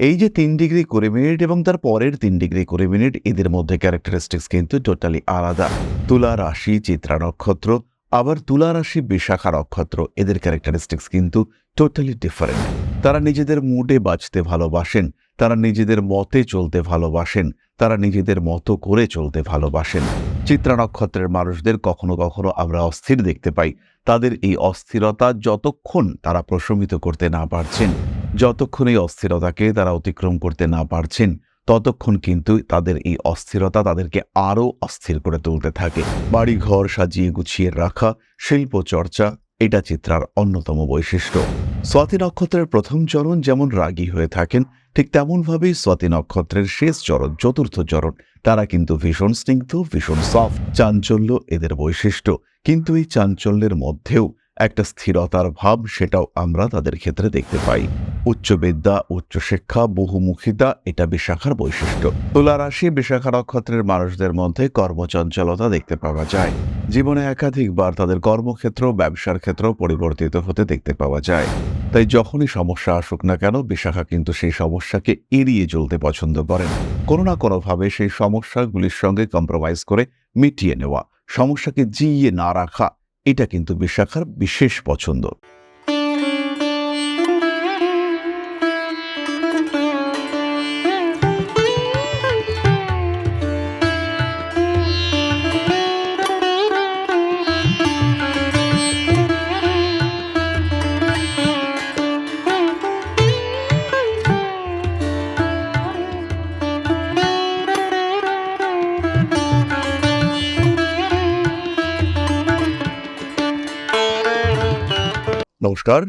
এই যে ৩ degree ২০ minute এবং তার পরের ৩ ডিগ্রি ২০ মিনিট এদের মধ্যে ক্যারেক্টারিস্টিক্স কিন্তু টোটালি আলাদা। তুলা রাশি, চিত্রা নক্ষত্র, আবার তুলা রাশি, বিশাখা নক্ষত্র এদের ক্যারেক্টারিস্টিক্স কিন্তু টোটালি ডিফারেন্ট। তারা নিজেদের মুডে বাঁচতে ভালোবাসেন, তারা নিজেদের মতে চলতে ভালোবাসেন, তারা নিজেদের মতো করে চলতে ভালোবাসেন। চিত্রা নক্ষত্রের মানুষদের কখনো কখনো আমরা অস্থির দেখতে পাই। তাদের এই অস্থিরতা যতক্ষণ তারা প্রশমিত করতে না পারছেন, যতক্ষণ এই অস্থিরতাকে তারা অতিক্রম করতে না পারছেন, ততক্ষণ কিন্তু তাদের এই অস্থিরতা তাদেরকে আরও অস্থির করে তুলতে থাকে। বাড়িঘর সাজিয়ে গুছিয়ে রাখা, শিল্প চর্চা, এটা চিত্রার অন্যতম বৈশিষ্ট্য। স্বাতি নক্ষত্রের প্রথম চরণ যেমন রাগী হয়ে থাকেন, ঠিক তেমনভাবেই স্বাতি নক্ষত্রের শেষ চরণ, চতুর্থ চরণ, তারা কিন্তু ভীষণ স্নিগ্ধ, ভীষণ সফট। চাঞ্চল্য এদের বৈশিষ্ট্য, কিন্তু এই চাঞ্চল্যের মধ্যেও একটা স্থিরতার ভাব, সেটাও আমরা তাদের ক্ষেত্রে দেখতে পাই। উচ্চবিদ্যা, উচ্চশিক্ষা, বহুমুখিতা, এটা বিশাখার বৈশিষ্ট্য। তুলা রাশি, বিশাখা নক্ষত্রের মানুষদের মধ্যে কর্মচঞ্চলতা দেখতে পাওয়া যায়। জীবনে একাধিকবার তাদের কর্মক্ষেত্র, ব্যবসার ক্ষেত্র পরিবর্তিত হতে দেখতে পাওয়া যায়। তাই যখনই সমস্যা আসুক না কেন, বিশাখা কিন্তু সেই সমস্যাকে এড়িয়ে চলতে পছন্দ করেন। কোনো না কোনোভাবে সেই সমস্যাগুলির সঙ্গে কম্প্রোমাইজ করে মিটিয়ে নেওয়া, সমস্যাকে জিইয়ে না রাখা, এটা কিন্তু বিশাখার বিশেষ পছন্দ। নমস্কার,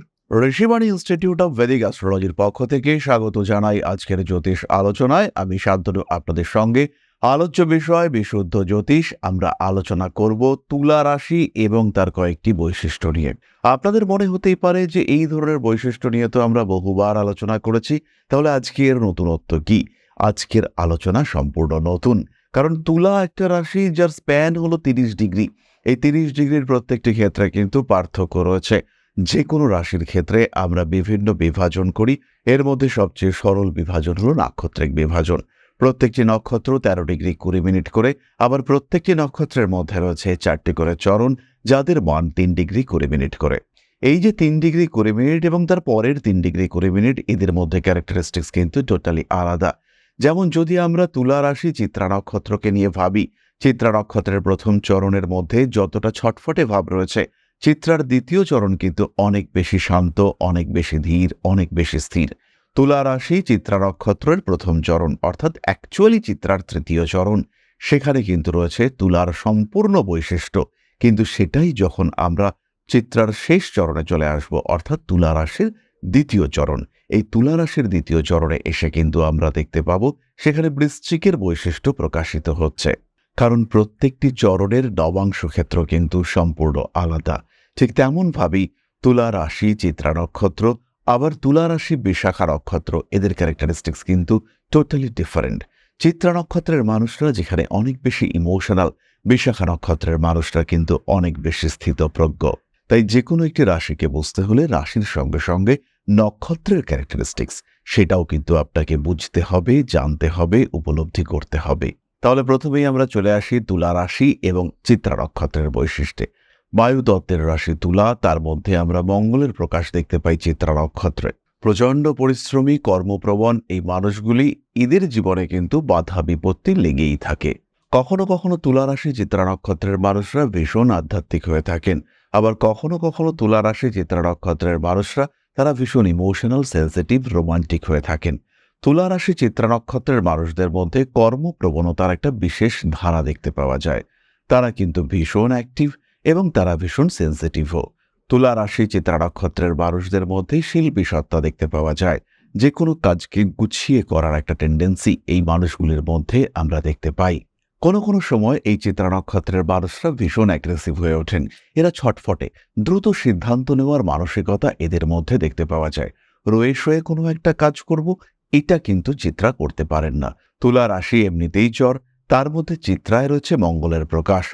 ঋষিবাণী ইনস্টিটিউট অব ভেদিক অ্যাস্ট্রোলজির পক্ষ থেকে স্বাগত জানাই আজকের জ্যোতিষ আলোচনায়। আমি শান্তনু আপনাদের সঙ্গে। আলোচ্য বিষয় বিশুদ্ধ জ্যোতিষ। আমরা আলোচনা করব তুলা রাশি এবং তার কয়েকটি বৈশিষ্ট্য নিয়ে। আপনাদের মনে হতেই পারে যে এই ধরনের বৈশিষ্ট্য নিয়ে তো আমরা বহুবার আলোচনা করেছি, তাহলে আজকের নতুনত্ব কি? আজকের আলোচনা সম্পূর্ণ নতুন, কারণ তুলা একটা রাশি যার স্প্যান হলো ৩০ ডিগ্রি। এই ৩০ ডিগ্রির প্রত্যেকটি ক্ষেত্রে কিন্তু পার্থক্য রয়েছে। যে কোনো রাশির ক্ষেত্রে আমরা বিভিন্ন বিভাজন করি, এর মধ্যে সবচেয়ে সরল বিভাজন হলো নাক্ষত্রিক বিভাজন। প্রত্যেকটি নক্ষত্র ১৩ ডিগ্রি ২০ মিনিট করে, আবার প্রত্যেকটি নক্ষত্রের মধ্যে রয়েছে ৪টি করে চরণ, যাদের মান ৩ ডিগ্রি ২০ মিনিট করে। এই যে ৩ ডিগ্রি ২০ মিনিট এবং তার পরের ৩ ডিগ্রি ২০ মিনিট এদের মধ্যে ক্যারেক্টারিস্টিক্স কিন্তু টোটালি আলাদা। যেমন যদি আমরা তুলা রাশি, চিত্রা নক্ষত্রকে নিয়ে ভাবি, চিত্রা নক্ষত্রের প্রথম চরণের মধ্যে যতটা ছটফটে ভাব রয়েছে, চিত্রার দ্বিতীয় চরণ কিন্তু অনেক বেশি শান্ত, অনেক বেশি ধীর, অনেক বেশি স্থির। তুলা রাশি, চিত্রা নক্ষত্রের প্রথম চরণ, অর্থাৎ অ্যাকচুয়ালি চিত্রার তৃতীয় চরণ, সেখানে কিন্তু রয়েছে তুলার সম্পূর্ণ বৈশিষ্ট্য। কিন্তু সেটাই যখন আমরা চিত্রার শেষ চরণে চলে আসব, অর্থাৎ তুলা রাশির দ্বিতীয় চরণ, এই তুলা রাশির দ্বিতীয় চরণে এসে কিন্তু আমরা দেখতে পাব সেখানে বৃশ্চিকের বৈশিষ্ট্য প্রকাশিত হচ্ছে। কারণ প্রত্যেকটি চরণের নবাংশ ক্ষেত্র কিন্তু সম্পূর্ণ আলাদা। ঠিক তেমনভাবেই তুলা রাশি, চিত্রা নক্ষত্র, আবার তুলা রাশি, বিশাখা নক্ষত্র এদের ক্যারেক্টারিস্টিক্স কিন্তু টোটালি ডিফারেন্ট। চিত্রা নক্ষত্রের মানুষরা যেখানে অনেক বেশি ইমোশনাল, বিশাখা নক্ষত্রের মানুষরা কিন্তু অনেক বেশি স্থিতপ্রজ্ঞ। তাই যে কোনো একটি রাশিকে বুঝতে হলে রাশির সঙ্গে সঙ্গে নক্ষত্রের ক্যারেক্টারিস্টিক্স সেটাও কিন্তু আপনাকে বুঝতে হবে, জানতে হবে, উপলব্ধি করতে হবে। তাহলে প্রথমেই আমরা চলে আসি তুলা রাশি এবং চিত্রা নক্ষত্রের বৈশিষ্ট্যে। বায়ুতত্ত্বের রাশি তুলা, তার মধ্যে আমরা মঙ্গলের প্রকাশ দেখতে পাই চিত্রা নক্ষত্রে। প্রচণ্ড পরিশ্রমী, কর্মপ্রবণ এই মানুষগুলি, এদের জীবনে কিন্তু বাধা বিপত্তি লেগেই থাকে। কখনো কখনো তুলা রাশি, চিত্রা নক্ষত্রের মানুষরা ভীষণ আধ্যাত্মিক হয়ে থাকেন, আবার কখনো কখনো তুলা রাশি, চিত্রা নক্ষত্রের মানুষরা তারা ভীষণ ইমোশনাল, সেন্সিটিভ, রোমান্টিক হয়ে থাকেন। তুলা রাশি, চিত্রা নক্ষত্রের মানুষদের মধ্যে কর্মপ্রবণতার একটা বিশেষ ধারা দেখতে পাওয়া যায়। তারা কিন্তু ভীষণ অ্যাক্টিভ এবং তারা ভীষণ সেন্সিটিভও। তুলা রাশি, চিত্রা নক্ষত্রের মানুষদের মধ্যে শিল্পী সত্তা দেখতে পাওয়া যায়। যে কোনো কাজকে গুছিয়ে করার একটা টেন্ডেন্সি এই মানুষগুলির মধ্যে আমরা দেখতে পাই। কোনো কোনো সময় এই চিত্রা নক্ষত্রের মানুষরা ভীষণ অ্যাগ্রেসিভ হয়ে ওঠেন। এরা ছটফটে, দ্রুত সিদ্ধান্ত নেওয়ার মানসিকতা এদের মধ্যে দেখতে পাওয়া যায়। রয়ে শয়ে কোনো একটা কাজ করব, এটা কিন্তু চিত্রা করতে পারেন না। তুলা রাশি এমনিতেই জ্বর, তার মধ্যে চিত্রায় রয়েছে মঙ্গলের প্রকাশ।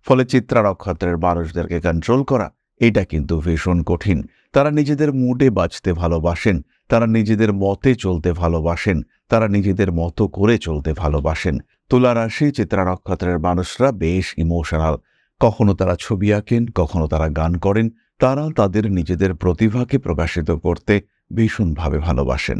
ফলে চিত্রা নক্ষত্রের মানুষদেরকে কন্ট্রোল করা এটা কিন্তু ভীষণ কঠিন। তারা নিজেদের মুডে বাঁচতে ভালোবাসেন, তারা নিজেদের মতে চলতে ভালোবাসেন, তারা নিজেদের মতো করে চলতে ভালোবাসেন। তুলা রাশি, চিত্রা নক্ষত্রের মানুষরা বেশ ইমোশনাল। কখনো তারা ছবি আঁকেন, কখনো তারা গান করেন। তারা তাদের নিজেদের প্রতিভাকে প্রকাশিত করতে ভীষণভাবে ভালোবাসেন।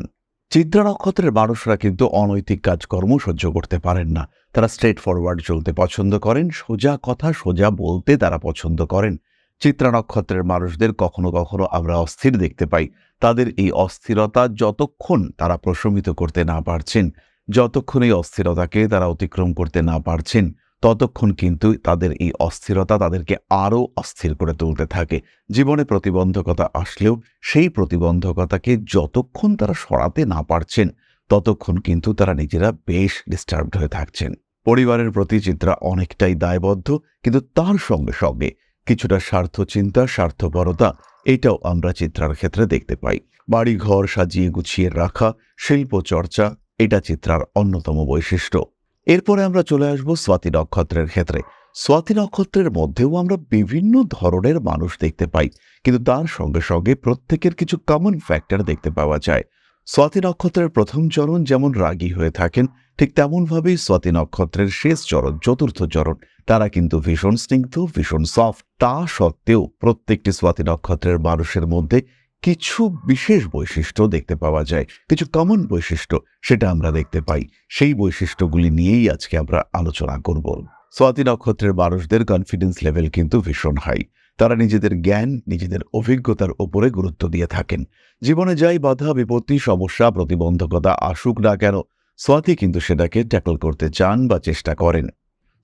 চিত্রা নক্ষত্রের মানুষরা কিন্তু অনৈতিক কাজকর্ম সহ্য করতে পারেন না। তারা স্ট্রেট ফরওয়ার্ড চলতে পছন্দ করেন, সোজা কথা সোজা বলতে তারা পছন্দ করেন। চিত্রা নক্ষত্রের মানুষদের কখনো কখনো আমরা অস্থির দেখতে পাই। তাদের এই অস্থিরতা যতক্ষণ তারা প্রশমিত করতে না পারছেন, যতক্ষণ এই অস্থিরতাকে তারা অতিক্রম করতে না পারছেন, ততক্ষণ কিন্তু তাদের এই অস্থিরতা তাদেরকে আরও অস্থির করে তুলতে থাকে। জীবনে প্রতিবন্ধকতা আসলেও সেই প্রতিবন্ধকতাকে যতক্ষণ তারা সরাতে না পারছেন, ততক্ষণ কিন্তু তারা নিজেরা বেশ ডিস্টার্বড হয়ে থাকছেন। পরিবারের প্রতি চিত্রা অনেকটাই দায়বদ্ধ, কিন্তু তার সঙ্গে সঙ্গে কিছুটা স্বার্থচিন্তা, স্বার্থপরতা এটাও আমরা চিত্রার ক্ষেত্রে দেখতে পাই। বাড়ি ঘর সাজিয়ে গুছিয়ে রাখা, শিল্প চর্চা, এটা চিত্রার অন্যতম বৈশিষ্ট্য। এরপরে আমরা চলে আসব স্বাতি নক্ষত্রের ক্ষেত্রে। স্বাতি নক্ষত্রের মধ্যেও আমরা বিভিন্ন ধরনের মানুষ দেখতে পাই, কিন্তু তার সঙ্গে সঙ্গে প্রত্যেকের কিছু কমন ফ্যাক্টর দেখতে পাওয়া যায়। স্বাতি নক্ষত্রের প্রথম চরণ যেমন রাগী হয়ে থাকেন, ঠিক তেমনভাবেই স্বাতি নক্ষত্রের শেষ চরণ, চতুর্থ চরণ, তারা কিন্তু ভীষণ স্নিগ্ধ, ভীষণ সফট। তা সত্ত্বেও প্রত্যেকটি স্বাতি নক্ষত্রের মানুষের মধ্যে কিছু বিশেষ বৈশিষ্ট্য দেখতে পাওয়া যায়, কিছু কমন বৈশিষ্ট্য সেটা আমরা দেখতে পাই। সেই বৈশিষ্ট্যগুলি নিয়েই আজকে আমরা আলোচনা করব। স্বাতি নক্ষত্রের মানুষদের কনফিডেন্স লেভেল কিন্তু ভীষণ হাই। তারা নিজেদের জ্ঞান, নিজেদের অভিজ্ঞতার উপরে গুরুত্ব দিয়ে থাকেন। জীবনে যাই বাধা, বিপত্তি, সমস্যা, প্রতিবন্ধকতা আসুক না কেন, স্বাতি কিন্তু সেটাকে ট্যাকল করতে চান বা চেষ্টা করেন।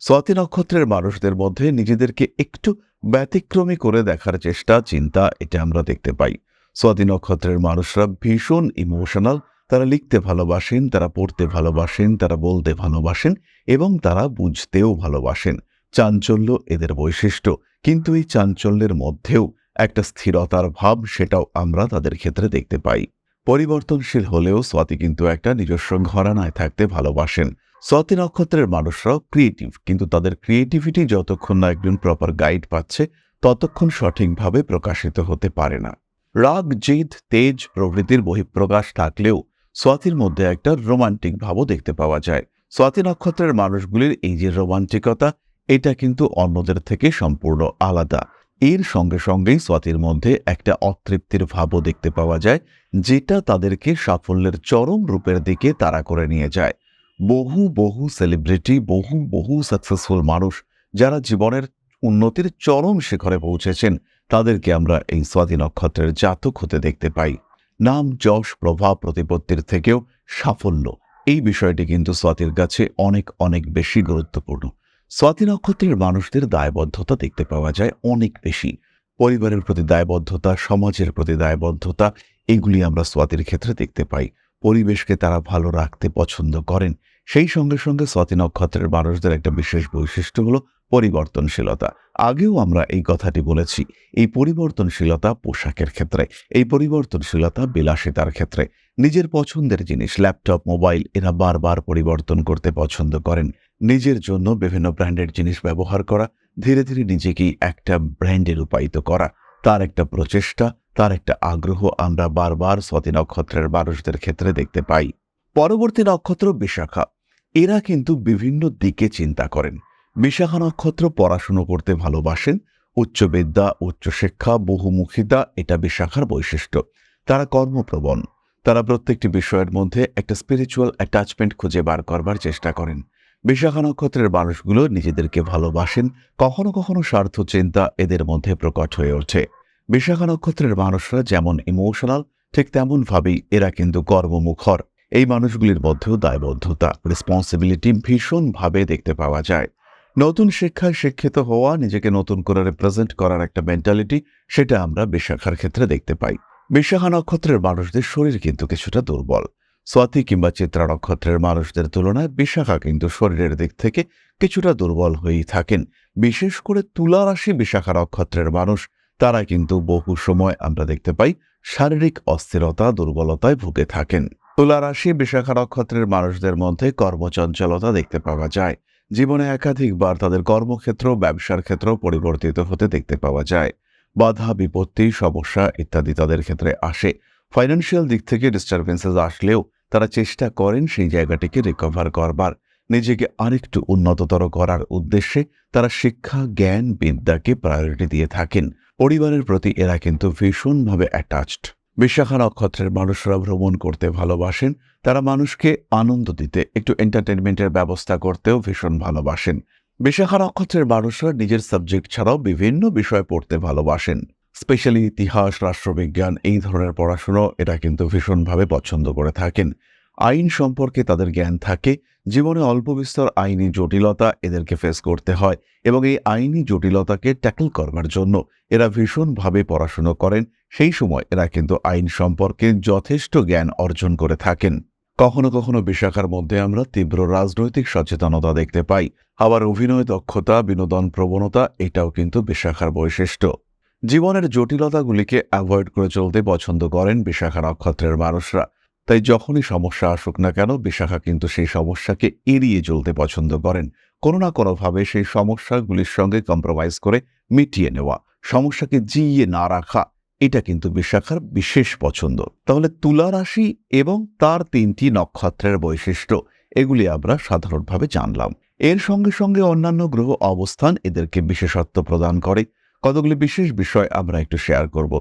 স্বাতি নক্ষত্রের মানুষদের মধ্যে নিজেদেরকে একটু ব্যতিক্রমী করে দেখার চেষ্টা, চিন্তা, এটা আমরা দেখতে পাই। স্বাতি নক্ষত্রের মানুষরা ভীষণ ইমোশনাল। তারা লিখতে ভালোবাসেন, তারা পড়তে ভালোবাসেন, তারা বলতে ভালোবাসেন এবং তারা বুঝতেও ভালোবাসেন। চাঞ্চল্য এদের বৈশিষ্ট্য, কিন্তু এই চাঞ্চল্যের মধ্যেও একটা স্থিরতার ভাব, সেটাও আমরা তাদের ক্ষেত্রে দেখতে পাই। পরিবর্তনশীল হলেও স্বাতি কিন্তু একটা নিজস্ব ঘরানায় থাকতে ভালোবাসেন। স্বাতি নক্ষত্রের মানুষরাও ক্রিয়েটিভ, কিন্তু তাদের ক্রিয়েটিভিটি যতক্ষণ না একজন প্রপার গাইড পাচ্ছে, ততক্ষণ সঠিকভাবে প্রকাশিত হতে পারে না। রাগ, জিদ, তেজ প্রভৃতির বহিঃপ্রকাশ থাকলেও স্বাতির মধ্যে একটা রোমান্টিক ভাবও দেখতে পাওয়া যায়। স্বাতি নক্ষত্রের মানুষগুলির এই যে রোমান্টিকতা, এটা কিন্তু অন্যদের থেকে সম্পূর্ণ আলাদা। এর সঙ্গে সঙ্গেই স্বাতির মধ্যে একটা অতৃপ্তির ভাবও দেখতে পাওয়া যায়, যেটা তাদেরকে সাফল্যের চরম রূপের দিকে তাড়া করে নিয়ে যায়। বহু বহু সেলিব্রিটি, বহু বহু সাকসেসফুল মানুষ যারা জীবনের উন্নতির চরম শিখরে পৌঁছেছেন, তাদেরকে আমরা এই স্বাতি নক্ষত্রের জাতক হতে দেখতে পাই। নাম, যশ, প্রভাব, প্রতিপত্তির থেকেও সাফল্য, এই বিষয়টি কিন্তু স্বাতির কাছে অনেক অনেক বেশি গুরুত্বপূর্ণ। স্বাতি নক্ষত্রের মানুষদের দায়বদ্ধতা দেখতে পাওয়া যায় অনেক বেশি। পরিবারের প্রতি দায়বদ্ধতা, সমাজের প্রতি দায়বদ্ধতা, এগুলি আমরা স্বাতির ক্ষেত্রে দেখতে পাই। পরিবেশকে তারা ভালো রাখতে পছন্দ করেন। সেই সঙ্গে সঙ্গে স্বাতি নক্ষত্রের মানুষদের একটা বিশেষ বৈশিষ্ট্য হলো পরিবর্তনশীলতা। আগেও আমরা এই কথাটি বলেছি। এই পরিবর্তনশীলতা পোশাকের ক্ষেত্রে, এই পরিবর্তনশীলতা বিলাসিতার ক্ষেত্রে। নিজের পছন্দের জিনিস, ল্যাপটপ, মোবাইল, এরা বারবার পরিবর্তন করতে পছন্দ করেন। নিজের জন্য বিভিন্ন ব্র্যান্ডের জিনিস ব্যবহার করা, ধীরে ধীরে নিজেকেই একটা ব্র্যান্ডে রূপায়িত করা, তার একটা প্রচেষ্টা, তার একটা আগ্রহ আমরা বারবার স্বাতি নক্ষত্রের মানুষদের ক্ষেত্রে দেখতে পাই। পরবর্তী নক্ষত্র বিশাখা। এরা কিন্তু বিভিন্ন দিকে চিন্তা করেন। বিশাখা নক্ষত্র পড়াশুনো করতে ভালোবাসেন। উচ্চবিদ্যা, উচ্চশিক্ষা, বহুমুখিতা, এটা বিশাখার বৈশিষ্ট্য। তারা কর্মপ্রবণ। তারা প্রত্যেকটি বিষয়ের মধ্যে একটা স্পিরিচুয়াল অ্যাটাচমেন্ট খুঁজে বার করবার চেষ্টা করেন। বিশাখা নক্ষত্রের মানুষগুলো নিজেদেরকে ভালোবাসেন। কখনো কখনো স্বার্থ চিন্তা এদের মধ্যে প্রকট হয়ে ওঠে। বিশাখা নক্ষত্রের মানুষরা যেমন ইমোশনাল, ঠিক তেমনভাবেই এরা কিন্তু কর্মমুখর। এই মানুষগুলির মধ্যেও দায়বদ্ধতা, রেসপন্সিবিলিটি ভীষণভাবে দেখতে পাওয়া যায়। নতুন শিক্ষায় শিক্ষিত হওয়া, নিজেকে নতুন করে রিপ্রেজেন্ট করার একটা মেন্টালিটি, সেটা আমরা বিশাখার ক্ষেত্রে দেখতে পাই। বিশাখা নক্ষত্রের মানুষদের শরীর কিন্তু কিছুটা দুর্বল। স্বাতি কিংবা চিত্রা নক্ষত্রের মানুষদের তুলনায় বিশাখা কিন্তু শরীরের দিক থেকে কিছুটা দুর্বল হয়েই থাকেন। বিশেষ করে তুলা রাশি বিশাখা নক্ষত্রের মানুষ, তারা কিন্তু বহু সময় আমরা দেখতে পাই শারীরিক অস্থিরতা, দুর্বলতায় ভুগে থাকেন। তুলা রাশি বিশাখা নক্ষত্রের মানুষদের মধ্যে কর্মচঞ্চলতা দেখতে পাওয়া যায়। জীবনে একাধিকবার তাদের কর্মক্ষেত্র, ব্যবসার ক্ষেত্র পরিবর্তিত হতে দেখতে পাওয়া যায়। বাধা, বিপত্তি, সমস্যা ইত্যাদি তাদের ক্ষেত্রে আসে। ফাইন্যান্সিয়াল দিক থেকে ডিস্টারবেন্সেস আসলেও তারা চেষ্টা করেন সেই জায়গাটিকে রিকভার করবার, নিজেকে আরেকটু উন্নততর করার উদ্দেশ্যে তারা শিক্ষা, জ্ঞান, বিদ্যাকে প্রায়োরিটি দিয়ে থাকেন। পরিবারের প্রতি এরা কিন্তু ভীষণভাবে অ্যাটাচড। বিশাখা নক্ষত্রের মানুষরা ভ্রমণ করতে ভালোবাসেন। তারা মানুষকে আনন্দ দিতে, একটু এন্টারটেনমেন্টের ব্যবস্থা করতেও ভীষণ ভালোবাসেন। বিশাখা নক্ষত্রের মানুষরা নিজের সাবজেক্ট ছাড়াও বিভিন্ন বিষয় পড়তে ভালোবাসেন। স্পেশালি ইতিহাস, রাষ্ট্রবিজ্ঞান এই ধরনের পড়াশুনো এরা কিন্তু ভীষণভাবে পছন্দ করে থাকেন। আইন সম্পর্কে তাদের জ্ঞান থাকে। জীবনে অল্প বিস্তর আইনি জটিলতা এদেরকে ফেস করতে হয় এবং এই আইনি জটিলতাকে ট্যাকল করবার জন্য এরা ভীষণভাবে পড়াশুনো করেন। সেই সময় এরা কিন্তু আইন সম্পর্কে যথেষ্ট জ্ঞান অর্জন করে থাকেন। কখনো কখনো বিশাখার মধ্যে আমরা তীব্র রাজনৈতিক সচেতনতা দেখতে পাই। আবার অভিনয় দক্ষতা, বিনোদন প্রবণতা এটাও কিন্তু বিশাখার বৈশিষ্ট্য। জীবনের জটিলতাগুলিকে অ্যাভয়েড করে চলতে পছন্দ করেন বিশাখা নক্ষত্রের মানুষরা। তাই যখনই সমস্যা আসুক না কেন, বিশাখা কিন্তু সেই সমস্যাকে এড়িয়ে চলতে পছন্দ করেন। কোনো না কোনোভাবে সেই সমস্যাগুলির সঙ্গে কম্প্রোমাইজ করে মিটিয়ে নেওয়া, সমস্যাকে জিইয়ে না রাখা, এটা কিন্তু বিশাখার বিশেষ পছন্দ। তাহলে তুলা রাশি এবং তার 3টি নক্ষত্রের বৈশিষ্ট্য এগুলি আমরা সাধারণভাবে জানলাম। এর সঙ্গে সঙ্গে অন্যান্য গ্রহ অবস্থান এদেরকে বিশেষত্ব প্রদান করে। কতগুলি বিশেষ বিষয় আমরা একটু শেয়ার করব।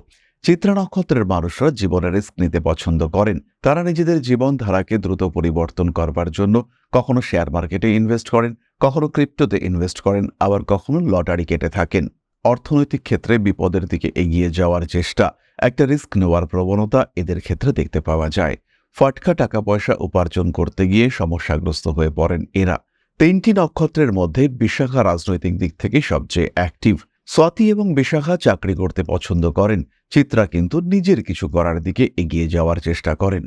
চিত্রা নক্ষত্রের মানুষরা জীবনে রিস্ক নিতে পছন্দ করেন। তারা নিজেদের জীবনধারাকে দ্রুত পরিবর্তন করবার জন্য কখনো শেয়ার মার্কেটে ইনভেস্ট করেন, কখনো ক্রিপ্টোতে ইনভেস্ট করেন, আবার কখনো লটারি কেটে থাকেন। অর্থনৈতিক ক্ষেত্রে বিপদের দিকে এগিয়ে যাওয়ার চেষ্টা, একটা রিস্ক নেওয়ার প্রবণতা এদের ক্ষেত্রে দেখতে পাওয়া যায়। ফাটকা টাকা পয়সা উপার্জন করতে গিয়ে সমস্যাগ্রস্ত হয়ে পড়েন এরা। 3টি নক্ষত্রের মধ্যে বিশাখা রাজনৈতিক দিক থেকে সবচেয়ে অ্যাক্টিভ। স্বাতি এবং বিশাখা চাকরি করতে পছন্দ করেন। চিত্রা কিন্তু নিজের কিছু করার দিকে এগিয়ে যাওয়ার চেষ্টা করেন।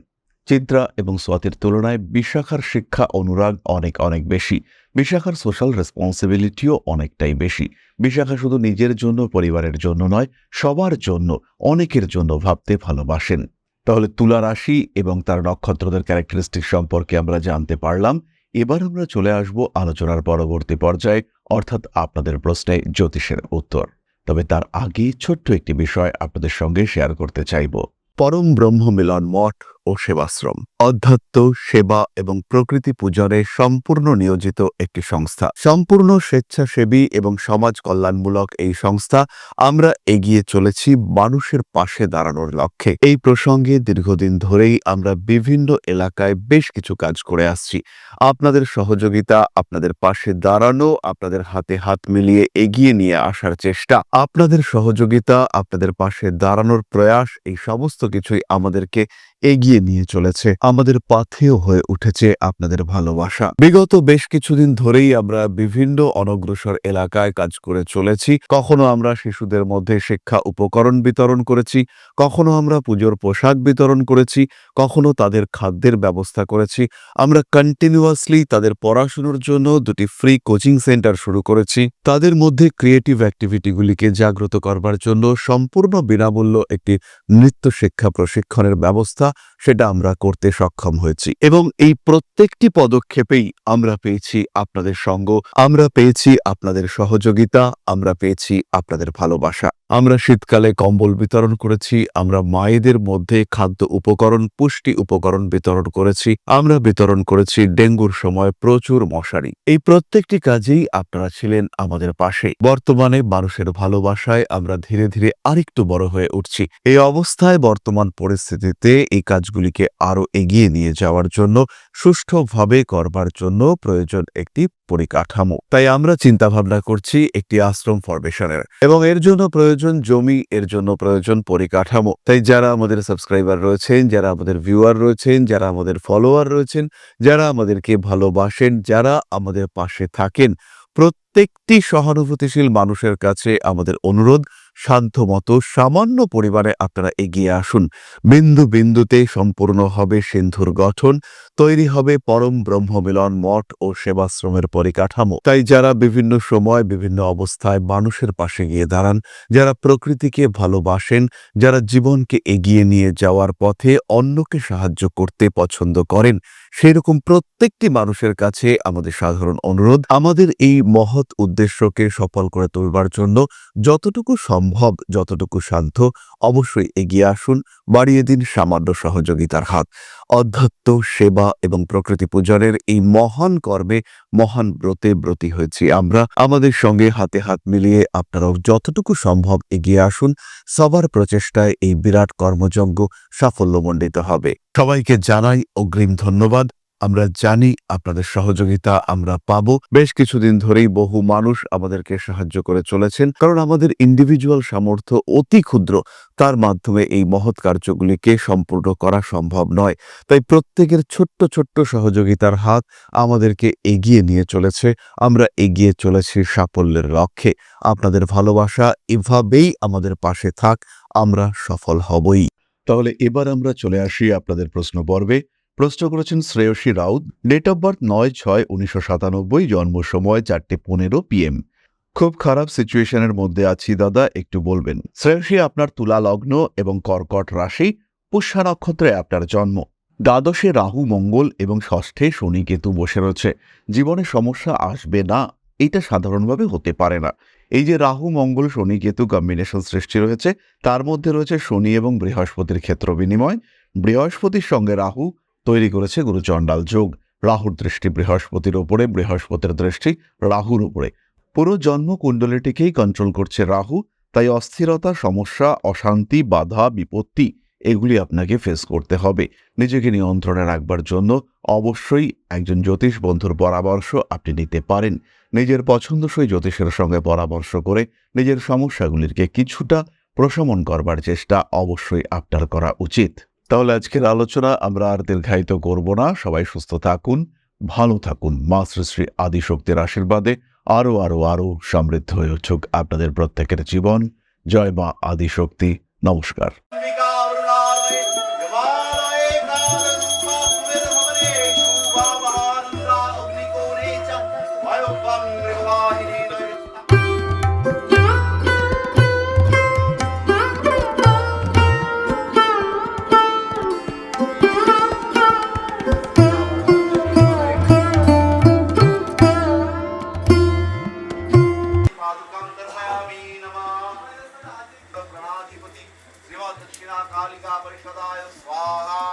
চিত্রা এবং স্বাতির তুলনায় বিশাখার শিক্ষা অনুরাগ অনেক অনেক বেশি। বিশাখার সোশ্যাল রেসপন্সিবিলিটিও অনেকটাই বেশি। বিশাখা শুধু নিজের জন্য, পরিবারের জন্য নয়, সবার জন্য, অনেকের জন্য ভাবতে ভালোবাসেন। তাহলে তুলা রাশি এবং তার নক্ষত্রদের ক্যারেক্টারিস্টিক সম্পর্কে আমরা জানতে পারলাম। এবার আমরা চলে আসব আলোচনার পরবর্তী পর্যায়ে, অর্থাৎ আপনাদের প্রশ্নে জ্যোতিষের উত্তর। তবে তার আগে ছোট্ট একটি বিষয় আপনাদের সঙ্গে শেয়ার করতে চাইব। পরম ব্রহ্ম মিলন মঠ ও সেবাশ্রম অধ্যাত্ম, সেবা এবং প্রকৃতি পূজনে সম্পূর্ণ নিয়োজিত একটি সংস্থা। সম্পূর্ণ স্বেচ্ছাসেবী এবং সমাজ কল্যাণমূলক এই সংস্থা আমরা এগিয়ে চলেছি মানুষের পাশে দাঁড়ানোর লক্ষ্যে। এই প্রসঙ্গে দীর্ঘদিন ধরেই আমরা বিভিন্ন এলাকায় বেশ কিছু কাজ করে আসছি। আপনাদের সহযোগিতা, আপনাদের পাশে দাঁড়ানো, আপনাদের হাতে হাত মিলিয়ে এগিয়ে নিয়ে আসার চেষ্টা, আপনাদের সহযোগিতা, আপনাদের পাশে দাঁড়ানোর প্রয়াস, এই সমস্ত কিছুই আমাদেরকে এগিয়ে নিয়ে চলেছে। আমাদের পাথেয় হয়ে উঠেছে আপনাদের ভালোবাসা। বিগত বেশ কিছুদিন ধরেই আমরা বিভিন্ন অনগ্রসর এলাকায় কাজ করে চলেছি। কখনো আমরা শিশুদের মধ্যে শিক্ষা উপকরণ বিতরণ করেছি, কখনো আমরা পুজোর পোশাক বিতরণ করেছি, কখনো তাদের খাদ্যের ব্যবস্থা করেছি। আমরা কন্টিনিউয়াসলি তাদের পড়াশোনার জন্য 2টি ফ্রি কোচিং সেন্টার শুরু করেছি। তাদের মধ্যে ক্রিয়েটিভ অ্যাক্টিভিটিগুলিকে জাগ্রত করবার জন্য সম্পূর্ণ বিনামূল্য একটি নৃত্য শিক্ষা প্রশিক্ষণের ব্যবস্থা, সেটা আমরা করতে সক্ষম হয়েছি। এবং এই প্রত্যেকটি পদক্ষেপেই আমরা পেয়েছি আপনাদের সঙ্গ, আমরা পেয়েছি আপনাদের সহযোগিতা, আমরা পেয়েছি আপনাদের ভালোবাসা। আমরা শীতকালে কম্বল বিতরণ করেছি, আমরা মায়েদের মধ্যে খাদ্য উপকরণ, পুষ্টি উপকরণ বিতরণ করেছি, আমরা বিতরণ করেছি ডেঙ্গুর সময় প্রচুর মশারি। এই প্রত্যেকটি কাজেই আপনারা ছিলেন আমাদের পাশে। বর্তমানে মানুষের ভালোবাসায় আমরা ধীরে ধীরে আরেকটু বড় হয়ে উঠছি। এই অবস্থায় বর্তমান পরিস্থিতিতে এই কাজগুলিকে আরো এগিয়ে নিয়ে যাওয়ার জন্য, সুষ্ঠুভাবে করবার জন্য প্রয়োজন একটি পরিকাঠামো। তাই আমরা চিন্তা ভাবনা করছি একটি আশ্রম ফরমেশনের, এবং এর জন্য প্রয়োজন জমি, এর জন্য প্রয়োজন পরিকাঠামো। তাই যারা আমাদের সাবস্ক্রাইবার রয়েছেন, যারা আমাদের ভিউয়ার রয়েছেন, যারা আমাদের ফলোয়ার রয়েছেন, যারা আমাদেরকে ভালোবাসেন, যারা আমাদের পাশে থাকেন, প্রত্যেকটি সহানুভূতিশীল মানুষের কাছে আমাদের অনুরোধ, সাধ্যমতো সামান্য পরিমাণে আপনারা এগিয়ে আসুন। বিন্দু বিন্দুতে সম্পূর্ণ হবে সিন্ধুর গঠন, তৈরি হবে পরম ব্রহ্ম মিলন মঠ ও সেবাশ্রমের পরিকাঠামো। তাই যারা বিভিন্ন সময় বিভিন্ন অবস্থায় মানুষের পাশে গিয়ে দাঁড়ান, যারা প্রকৃতিকে ভালোবাসেন, যারা জীবনকে এগিয়ে নিয়ে যাওয়ার পথে অন্যকে সাহায্য করতে পছন্দ করেন, সেরকম প্রত্যেকটি মানুষের কাছে আমাদের সাধারণ অনুরোধ, আমাদের এই মহৎ উদ্দেশ্যকে সফল করে তুলবার জন্য যতটুকু সম্ভব, যতটুকু সাধ্য, অবশ্যই এগিয়ে আসুন, বাড়িয়ে দিন সামান্য সহযোগিতার হাত। অধ্যাত্ম, সেবা এবং প্রকৃতি পূজনের এই মহান কর্মে, মহান ব্রতে ব্রতী হয়েছি আমরা। আমাদের সঙ্গে হাতে হাত মিলিয়ে আপনারাও যতটুকু সম্ভব এগিয়ে আসুন। সবার প্রচেষ্টায় এই বিরাট কর্মযজ্ঞ সাফল্যমণ্ডিত হবে। সবাইকে জানাই অগ্রিম ধন্যবাদ। আমরা জানি আপনাদের সহযোগিতা আমরা পাবো। বেশ কিছুদিন ধরেই বহু মানুষ আমাদেরকে সাহায্য করে চলেছেন, কারণ আমাদের ইন্ডিভিজুয়াল সামর্থ্য অতি ক্ষুদ্র। তার মাধ্যমে এই মহৎ কার্যগুলিকে সম্পূর্ণ করা সম্ভব নয়। তাই প্রত্যেকের ছোট্ট ছোট্ট সহযোগিতার হাত আমাদেরকে এগিয়ে নিয়ে চলেছে। আমরা এগিয়ে চলেছি সাফল্যের লক্ষ্যে। আপনাদের ভালোবাসা এভাবেই আমাদের পাশে থাক, আমরা সফল হবই। তাহলে এবার আমরা চলে আসি আপনাদের প্রশ্ন পর্বে। প্রশ্ন করেছেন Shreyasi Raut. Date of birth ৯/৬/১৯৯৭, জন্ম সময় ৪:১৫ PM। খুব খারাপ সিচুয়েশনের মধ্যে আছি দাদা, একটু বলবেন। শ্রেয়সী, আপনার তুলা লগ্ন এবং কর্কট রাশি, পুষ্যা নক্ষত্রে আপনার জন্ম। দ্বাদশে রাহু মঙ্গল এবং ষষ্ঠে শনি কেতু বসে রয়েছে। জীবনে সমস্যা আসবে না, এটা সাধারণভাবে হতে পারে না। এই যে রাহু মঙ্গল শনি কেতু কম্বিনেশন সৃষ্টি রয়েছে, তার মধ্যে রয়েছে শনি এবং বৃহস্পতির ক্ষেত্র বিনিময়। বৃহস্পতির সঙ্গে রাহু তৈরি করেছে গুরুচণ্ডাল যোগ। রাহুর দৃষ্টি বৃহস্পতির ওপরে, বৃহস্পতির দৃষ্টি রাহুর উপরে। পুরো জন্ম কুণ্ডলীটিকেই কন্ট্রোল করছে রাহু। তাই অস্থিরতা, সমস্যা, অশান্তি, বাধা, বিপত্তি এগুলি আপনাকে ফেস করতে হবে। নিজেকে নিয়ন্ত্রণে রাখবার জন্য অবশ্যই একজন জ্যোতিষ বন্ধুর পরামর্শ আপনি নিতে পারেন। নিজের পছন্দসই জ্যোতিষের সঙ্গে পরামর্শ করে নিজের সমস্যাগুলিকে কিছুটা প্রশমন করবার চেষ্টা অবশ্যই আপনার করা উচিত। তাহলে আজকের আলোচনা আমরা আর দীর্ঘায়িত করব না। সবাই সুস্থ থাকুন, ভালো থাকুন। মা শ্রী শ্রী আদিশক্তির আশীর্বাদে আরো আরো আরো সমৃদ্ধ হয়ে উঠুক আপনাদের প্রত্যেকের জীবন। জয় মা আদিশক্তি। নমস্কার। गणाधिपति श्रीमद् दक्षिणा कालिका परिषदाय स्वाहा।